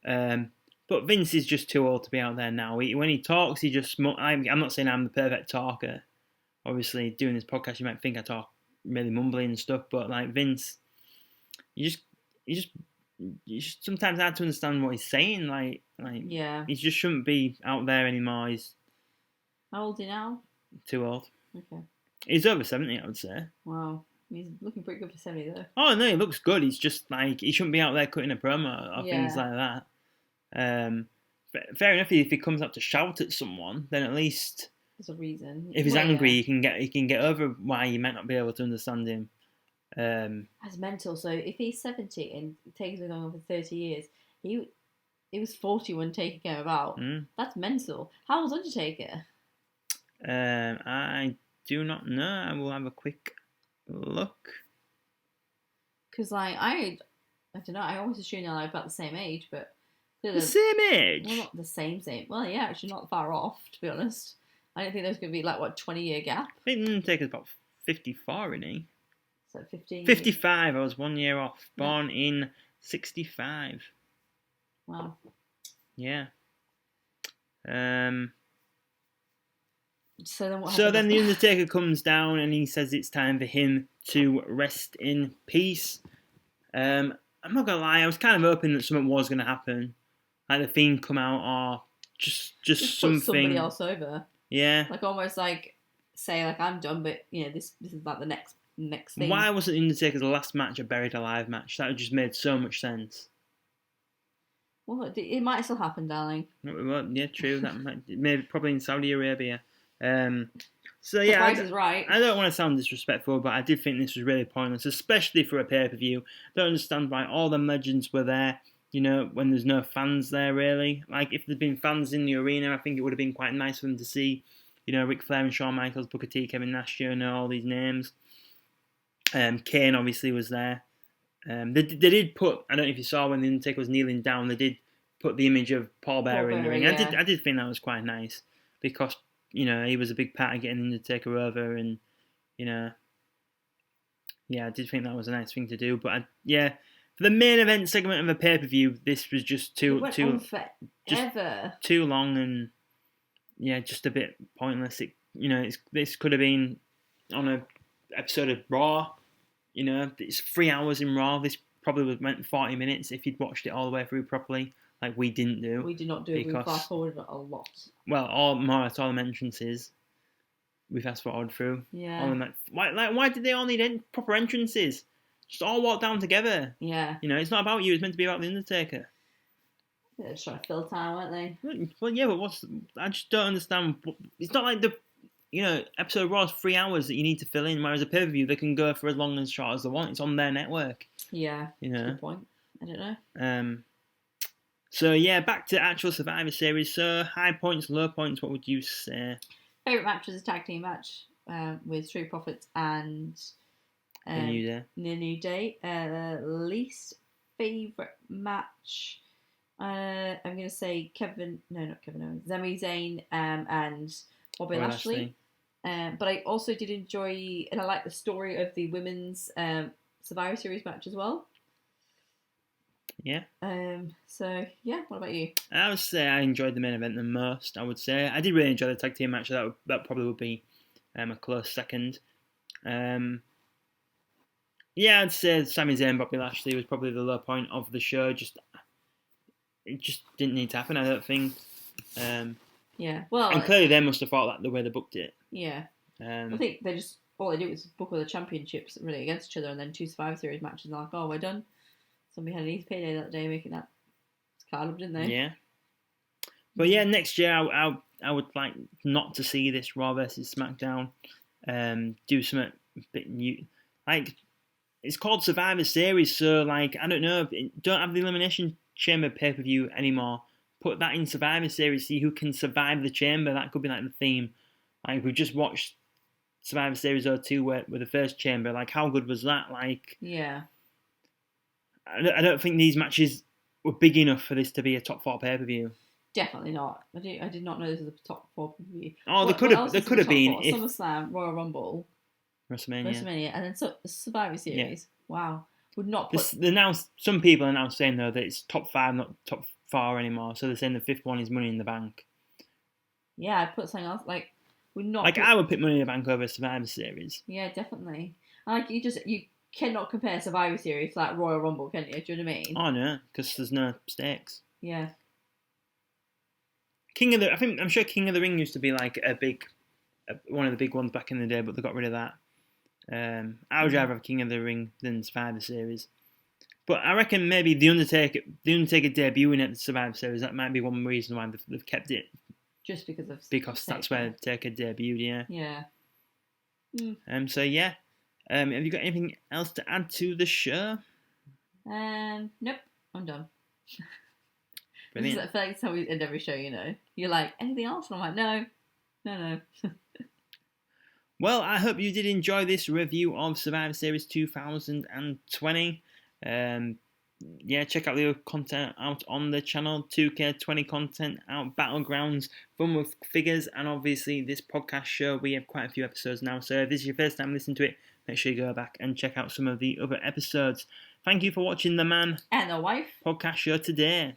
But Vince is just too old to be out there now. When he talks, he just... I'm not saying I'm the perfect talker. Obviously, doing this podcast, you might think I talk really mumbly and stuff, but like Vince, you just sometimes hard to understand what he's saying. Like yeah, he just shouldn't be out there anymore. He's how old is he now? Too old. Okay. He's over 70, I would say. Wow. He's looking pretty good for 70 though. Oh no, he looks good. He's just like he shouldn't be out there cutting a promo or things like that. Fair enough. If he comes up to shout at someone, then at least there's a reason. If he's angry, he can get over why you might not be able to understand him. That's mental. So if he's 70 and Taker's been going on for 30 years, he was 40 when Taker came about. That's mental. How was Undertaker? I do not know. I will have a quick look. Because like I don't know. I always assume they're like about the same age, but the same age. Well, not the same. Well, yeah, actually not far off. To be honest, I don't think there's going to be like 20-year gap. I think Undertaker's about 54, isn't he? So 15. 55. I was 1 year off. Born in 65. Wow. Yeah. So then what? So then the Undertaker comes down and he says it's time for him to rest in peace. I'm not gonna lie, I was kind of hoping that something was gonna happen, like the Fiend come out or just something. Put somebody else over. Yeah. Like almost like say like I'm done, but this is like the next thing. Why wasn't the Undertaker's last match a Buried Alive match? That just made so much sense. Well, it might still happen, darling. Well, yeah, true. That might, maybe probably in Saudi Arabia. So yeah, I don't want to sound disrespectful, but I did think this was really pointless, especially for a pay-per-view. Don't understand why all them legends were there, when there's no fans there, really. Like, if there'd been fans in the arena, I think it would have been quite nice for them to see, Ric Flair and Shawn Michaels, Booker T, Kevin Nash, all these names. Kane obviously was there. They did put, I don't know if you saw when the Undertaker was kneeling down, they did put the image of Paul Bearer in the ring. Yeah. I did think that was quite nice, because he was a big part of getting the Undertaker over, and I did think that was a nice thing to do. But for the main event segment of a pay-per-view, this was just too long, and just a bit pointless. This could have been on a episode of Raw. It's 3 hours in Raw. This probably went 40 minutes if you'd watched it all the way through properly. Like we didn't do. We did not do it. We fast forwarded a lot. Well, all them entrances, we fast forwarded through. Yeah. All them, why did they all need proper entrances? Just all walk down together. Yeah. It's not about you. It's meant to be about the Undertaker. They're just trying to fill time, weren't they? Well, yeah, but I just don't understand. It's not like the episode of Raw is 3 hours that you need to fill in, whereas a pay-per-view they can go for as long and short as they want. It's on their network. Yeah. That's a good point. I don't know. So back to actual Survivor Series. So high points, low points. What would you say? Favorite match was a tag team match with Street Profits and The New Day. Least favorite match. I'm gonna say Kevin. No, not Kevin Owens. Sami Zayn and Bobby Lashley. But I also did enjoy, and I like the story of the women's Survivor Series match as well. Yeah. So yeah, what about you? I would say I enjoyed the main event the most. I would say I did really enjoy the tag team match. That probably would be a close second. Yeah, I'd say Sami Zayn and Bobby Lashley was probably the low point of the show. It just didn't need to happen, I don't think. Yeah, well, and clearly they must have thought that the way they booked it. Yeah, I think all they do is book all the championships really against each other, and then 2 Survivor Series matches. And they're like, oh, we're done. Somebody had an easy payday that day making that card up, didn't they? Yeah. But yeah, next year I would like not to see this Raw versus SmackDown. Do something a bit new. Like, it's called Survivor Series, so like I don't know. Don't have the Elimination Chamber pay-per-view anymore. Put that in Survivor Series. See who can survive the chamber. That could be like the theme. Like we just watched Survivor Series 02 with the first chamber. Like how good was that? Like yeah. I don't think these matches were big enough for this to be a top 4 pay-per-view. Definitely not. I did not know this was a top 4 pay-per-view. Oh, there could have been if SummerSlam, Royal Rumble, WrestleMania, and then Survivor Series. Yeah. Wow, would not put. Some people are now saying though that it's top 5, not top 4 anymore. So they're saying the 5th one is Money in the Bank. Yeah, I'd put something else like would not. Like I would pick Money in the Bank over Survivor Series. Yeah, definitely. Like you cannot compare Survivor Series to like Royal Rumble, can you? Do you know what I mean? Oh no, because there's no stakes. Yeah. I'm sure King of the Ring used to be like one of the big ones back in the day, but they got rid of that. I would rather have King of the Ring than Survivor Series. But I reckon maybe the Undertaker debuting at the Survivor Series, that might be one reason why they've kept it. Just because that's where Taker debuted, yeah. Yeah. So yeah. Have you got anything else to add to the show? Nope. I'm done. Brilliant. I feel like it's how we end every show, you know. You're like, anything else? And I'm like, no. Well, I hope you did enjoy this review of Survivor Series 2020. Yeah, check out the other content out on the channel. 2K20 content out, Battlegrounds, fun with figures, and obviously this podcast show. We have quite a few episodes now, so if this is your first time listening to it, make sure you go back and check out some of the other episodes. Thank you for watching the Man and the Wife podcast show today.